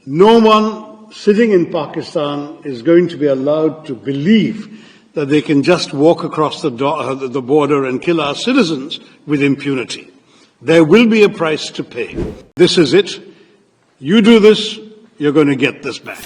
No one sitting in Pakistan is going to be allowed to believe that they can just walk across the border and kill our citizens with impunity. There will be a price to pay. This is it. You do this, you're going to get this back.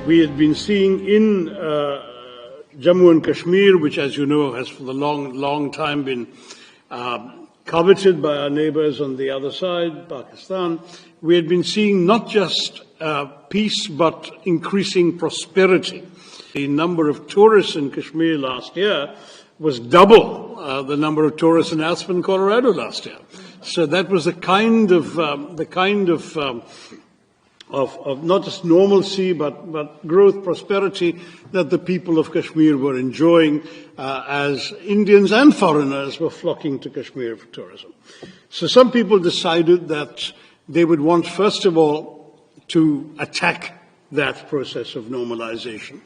We had been seeing in Jammu and Kashmir, which, as you know, has for the long time been coveted by our neighbors on the other side, Pakistan. We had been seeing not just peace, but increasing prosperity. The number of tourists in Kashmir last year was double the number of tourists in Aspen, Colorado last year. So that was the kind of not just normalcy, but growth, prosperity that the people of Kashmir were enjoying as Indians and foreigners were flocking to Kashmir for tourism. So some people decided that they would want, first of all, to attack that process of normalization.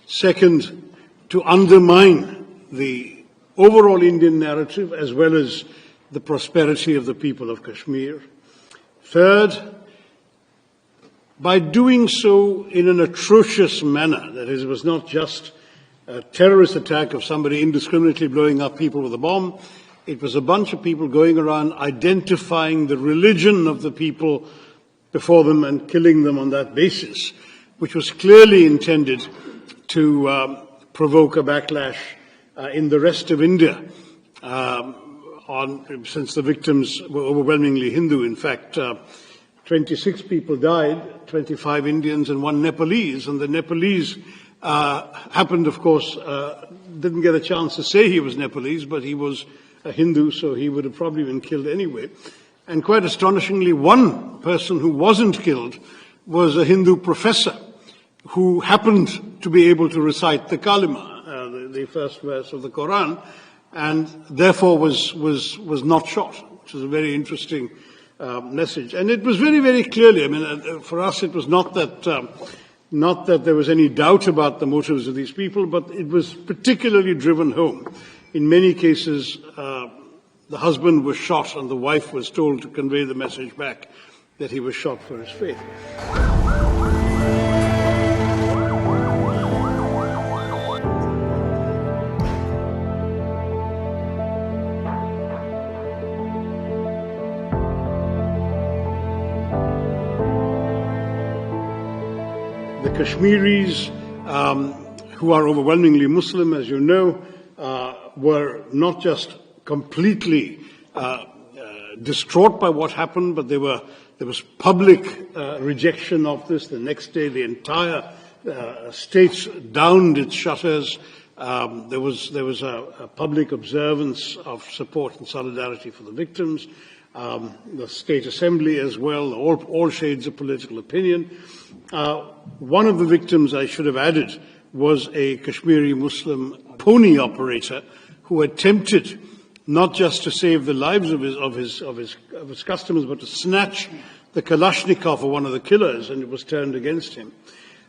Second, to undermine the overall Indian narrative as well as the prosperity of the people of Kashmir. Third, by doing so in an atrocious manner, that is, it was not just a terrorist attack of somebody indiscriminately blowing up people with a bomb, it was a bunch of people going around identifying the religion of the people before them and killing them on that basis, which was clearly intended to provoke a backlash in the rest of India, since the victims were overwhelmingly Hindu. In fact, 26 people died, 25 Indians and 1 Nepalese. And the Nepalese happened, of course, didn't get a chance to say he was Nepalese, but he was a Hindu, so he would have probably been killed anyway. And quite astonishingly, one person who wasn't killed was a Hindu professor who happened to be able to recite the Kalima, the first verse of the Quran, and therefore was not shot, which is a very interesting message. And it was very, very clearly, I mean, for us it was not that there was any doubt about the motives of these people, but it was particularly driven home. In many cases, the husband was shot and the wife was told to convey the message back that he was shot for his faith. The Kashmiris, who are overwhelmingly Muslim, as you know, were not just completely distraught by what happened, but there was public rejection of this. The next day, the entire state downed its shutters. There was a public observance of support and solidarity for the victims. The state assembly as well, all shades of political opinion. One of the victims, I should have added, was a Kashmiri Muslim pony operator who attempted not just to save the lives of his customers, but to snatch the Kalashnikov of one of the killers, and it was turned against him.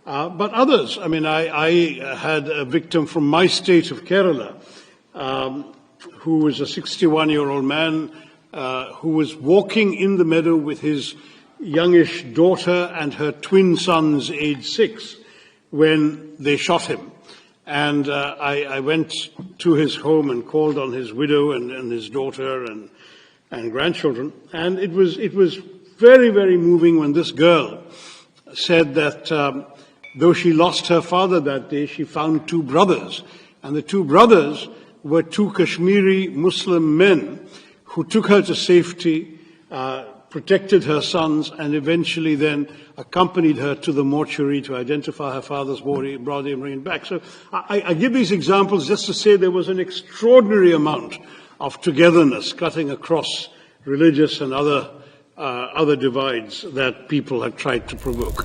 But others, I mean, I had a victim from my state of Kerala, who was a 61-year-old man who was walking in the meadow with his youngish daughter and her twin sons, aged 6, when they shot him. And I went to his home and called on his widow and his daughter and grandchildren. And it was very, very moving when this girl said that though she lost her father that day, she found 2 brothers. And the 2 brothers were 2 Kashmiri Muslim men who took her to safety, protected her sons, and eventually then accompanied her to the mortuary to identify her father's body and bring him back. So I give these examples just to say there was an extraordinary amount of togetherness cutting across religious and other other divides that people had tried to provoke.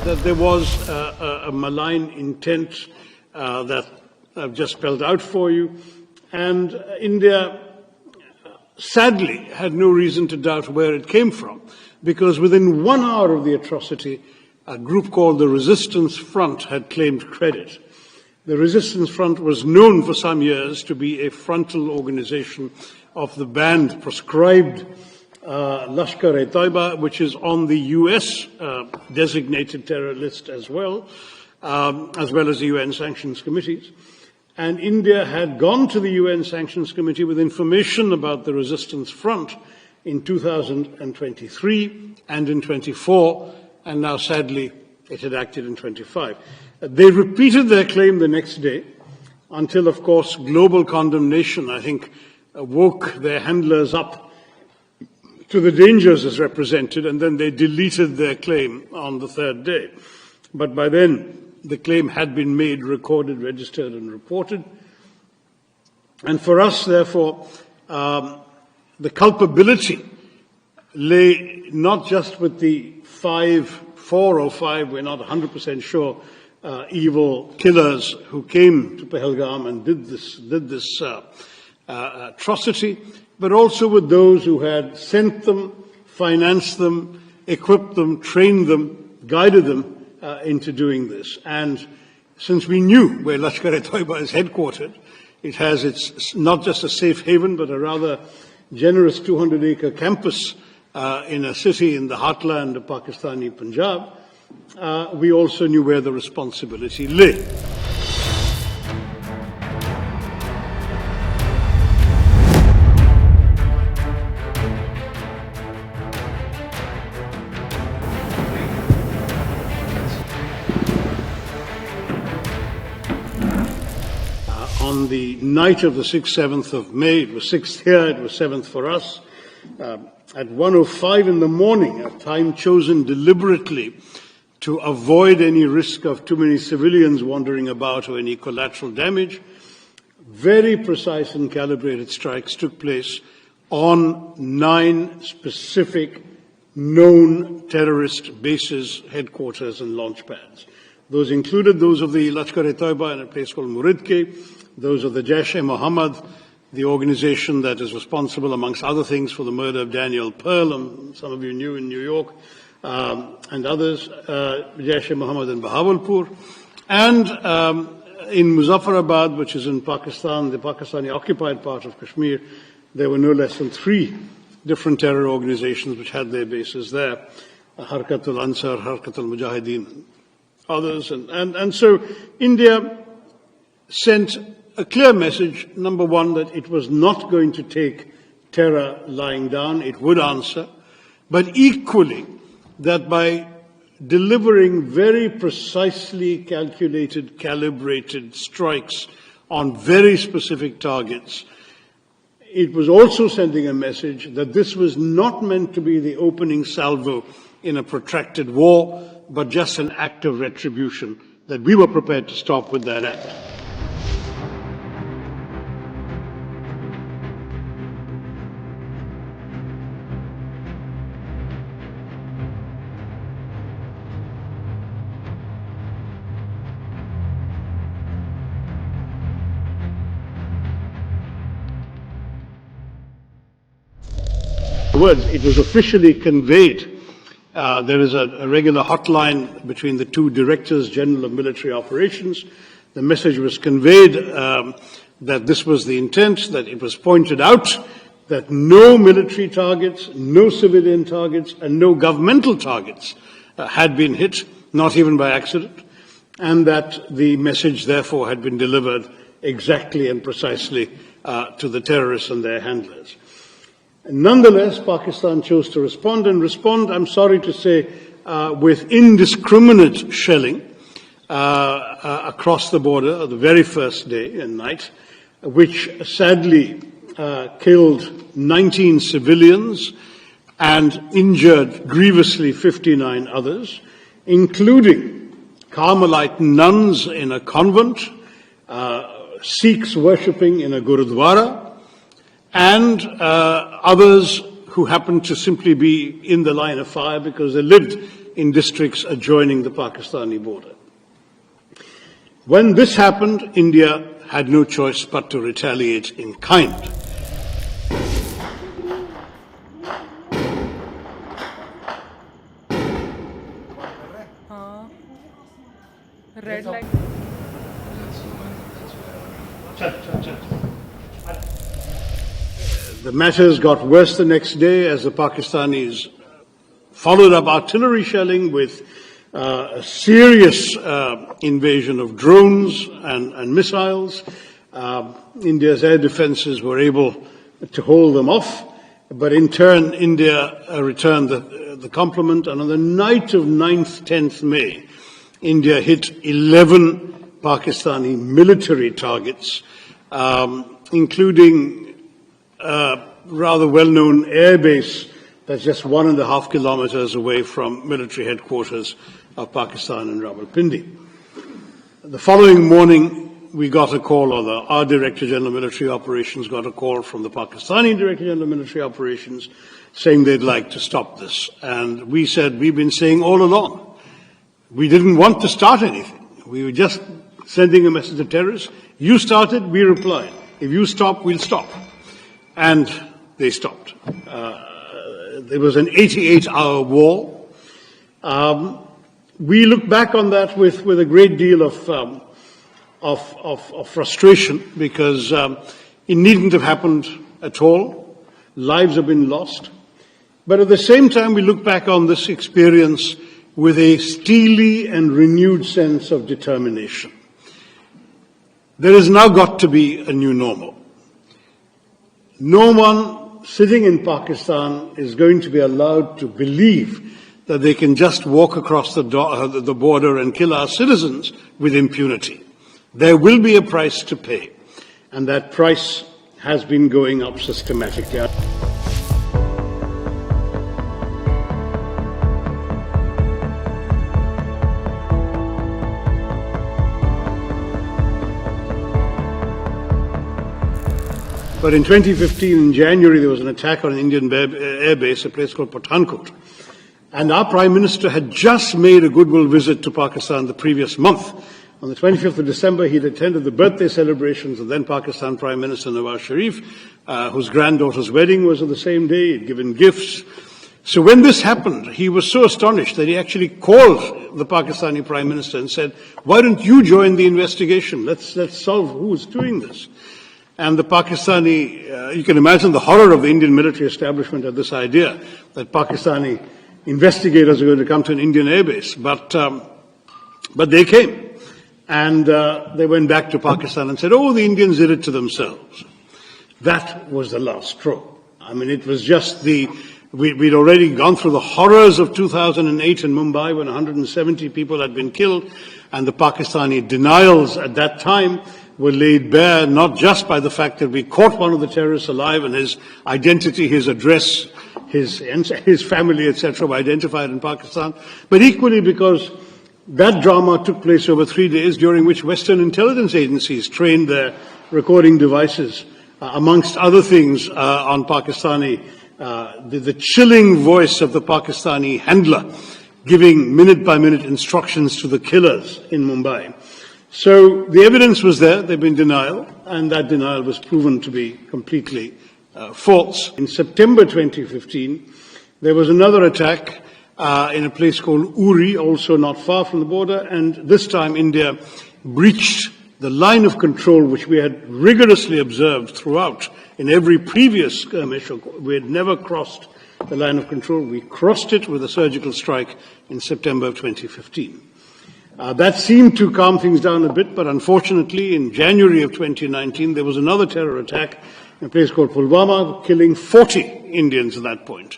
That there was a malign intent that I've just spelled out for you, and India sadly had no reason to doubt where it came from, because within 1 hour of the atrocity, a group called the Resistance Front had claimed credit. The Resistance Front was known for some years to be a frontal organization of the banned, proscribed Lashkar-e-Taiba, which is on the US designated terror list as well as the UN sanctions committees. And India had gone to the UN sanctions committee with information about the Resistance Front in 2023 and in 24, and now sadly it had acted in 25. They repeated their claim the next day until, of course, global condemnation, I think, woke their handlers up to the dangers as represented, and then they deleted their claim on the third day. But by then, the claim had been made, recorded, registered, and reported. And for us, therefore, the culpability lay not just with the 4 or 5, we're not 100% sure, evil killers who came to Pahalgam and did this atrocity, but also with those who had sent them, financed them, equipped them, trained them, guided them into doing this. And since we knew where Lashkar-e-Taiba is headquartered, it has its not just a safe haven, but a rather generous 200-acre campus in a city in the heartland of Pakistani Punjab. We also knew where the responsibility lay. On the night of the 6th, 7th of May, it was 6th here, it was 7th for us, at 1:05 in the morning, a time chosen deliberately to avoid any risk of too many civilians wandering about or any collateral damage, very precise and calibrated strikes took place on 9 specific known terrorist bases, headquarters, and launch pads. Those included those of the Lashkar-e-Taiba in a place called Muridke, those of the Jaish-e-Mohammed, the organization that is responsible, amongst other things, for the murder of Daniel Pearl, some of you knew in New York, and others, Jaish-e-Mohammed in Bahawalpur, and in Muzaffarabad, which is in Pakistan, the Pakistani occupied part of Kashmir, there were no less than 3 different terror organizations which had their bases there, Harkatul Ansar, Harkatul Mujahideen, others. And so India sent a clear message, number one, that it was not going to take terror lying down, it would answer, but equally that by delivering very precisely calculated, calibrated strikes on very specific targets, it was also sending a message that this was not meant to be the opening salvo in a protracted war, but just an act of retribution that we were prepared to stop with that act. Words, it was officially conveyed. There is a regular hotline between the 2 Directors General of Military Operations. The message was conveyed that this was the intent, that it was pointed out that no military targets, no civilian targets, and no governmental targets had been hit, not even by accident, and that the message therefore had been delivered exactly and precisely to the terrorists and their handlers. Nonetheless, Pakistan chose to respond, I'm sorry to say, with indiscriminate shelling across the border the very first day and night, which sadly killed 19 civilians, and injured grievously 59 others, including Carmelite nuns in a convent, Sikhs worshipping in a Gurudwara, and others who happened to simply be in the line of fire because they lived in districts adjoining the Pakistani border. When this happened, India had no choice but to retaliate in kind. Red light. The matters got worse the next day as the Pakistanis followed up artillery shelling with a serious invasion of drones and missiles. India's air defenses were able to hold them off, but in turn India returned the compliment, and on the night of 9th, 10th May, India hit 11 Pakistani military targets, including a rather well-known air base that's just 1.5 kilometers away from military headquarters of Pakistan in Rawalpindi. The following morning, we got a call, or our Director General of Military Operations got a call from the Pakistani Director General of Military Operations saying they'd like to stop this. And we said, we've been saying all along, we didn't want to start anything. We were just sending a message to terrorists. You started, we replied. If you stop, we'll stop. And they stopped. There was an 88-hour war. We look back on that with a great deal of frustration, because it needn't have happened at all. Lives have been lost. But at the same time, we look back on this experience with a steely and renewed sense of determination. There has now got to be a new normal. No one sitting in Pakistan is going to be allowed to believe that they can just walk across the border and kill our citizens with impunity. There will be a price to pay, and that price has been going up systematically. But in 2015, in January, there was an attack on an Indian air base, a place called Pathankot. And our Prime Minister had just made a goodwill visit to Pakistan the previous month. On the 25th of December, he'd attended the birthday celebrations of then Pakistan Prime Minister Nawaz Sharif, whose granddaughter's wedding was on the same day. He'd given gifts. So when this happened, he was so astonished that he actually called the Pakistani Prime Minister and said, why don't you join the investigation? Let's solve who's doing this. And the Pakistani, you can imagine the horror of the Indian military establishment at this idea that Pakistani investigators are going to come to an Indian airbase. But they came, and they went back to Pakistan and said, oh, the Indians did it to themselves. That was the last straw. I mean, it was just we'd already gone through the horrors of 2008 in Mumbai when 170 people had been killed, and the Pakistani denials at that time were laid bare not just by the fact that we caught one of the terrorists alive and his identity, his address, his family, etc., were identified in Pakistan, but equally because that drama took place over 3 days, during which Western intelligence agencies trained their recording devices, amongst other things, on Pakistani, the chilling voice of the Pakistani handler, giving minute-by-minute instructions to the killers in Mumbai. So the evidence was there, there'd been denial, and that denial was proven to be completely false. In September 2015, there was another attack in a place called Uri, also not far from the border, and this time India breached the line of control which we had rigorously observed throughout in every previous skirmish. We had never crossed the line of control. We crossed it with a surgical strike in September of 2015. That seemed to calm things down a bit, but unfortunately in January of 2019 there was another terror attack in a place called Pulwama, killing 40 Indians at that point.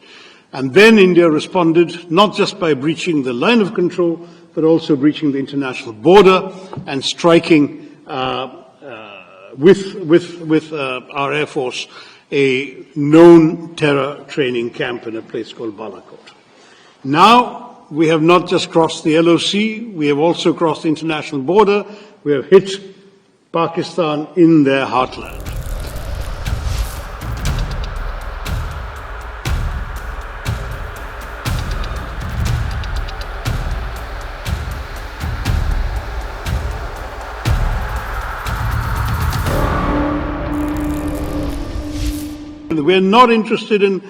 And then India responded not just by breaching the line of control, but also breaching the international border and striking with our Air Force a known terror training camp in a place called Balakot. Now, we have not just crossed the LOC, we have also crossed the international border. We have hit Pakistan in their heartland. We're not interested in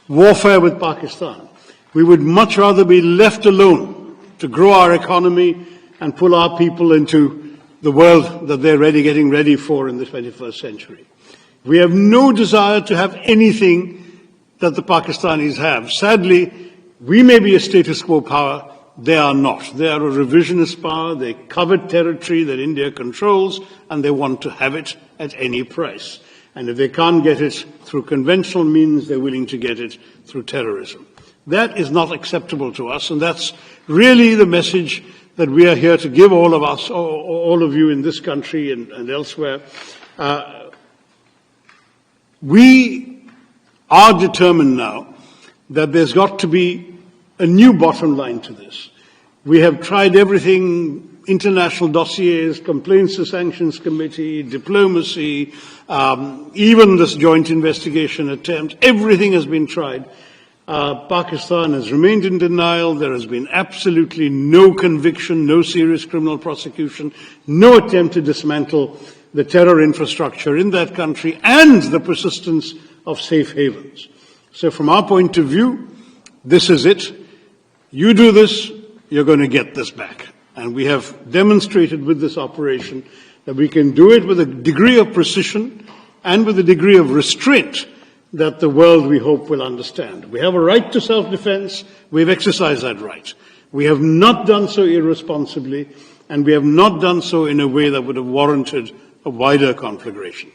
warfare with Pakistan. We would much rather be left alone to grow our economy and pull our people into the world that they're getting ready for in the 21st century. We have no desire to have anything that the Pakistanis have. Sadly, we may be a status quo power, they are not. They are a revisionist power, they covet territory that India controls, and they want to have it at any price. And if they can't get it through conventional means, they're willing to get it through terrorism. That is not acceptable to us, and that's really the message that we are here to give all of us, all of you in this country and elsewhere. We are determined now that there's got to be a new bottom line to this. We have tried everything, international dossiers, complaints to sanctions committee, diplomacy, even this joint investigation attempt, everything has been tried. Pakistan has remained in denial. There has been absolutely no conviction, no serious criminal prosecution, no attempt to dismantle the terror infrastructure in that country, and the persistence of safe havens. So from our point of view, this is it. You do this, you're going to get this back. And we have demonstrated with this operation that we can do it with a degree of precision and with a degree of restraint that the world, we hope, will understand. We have a right to self-defense. We've exercised that right. We have not done so irresponsibly, and we have not done so in a way that would have warranted a wider conflagration.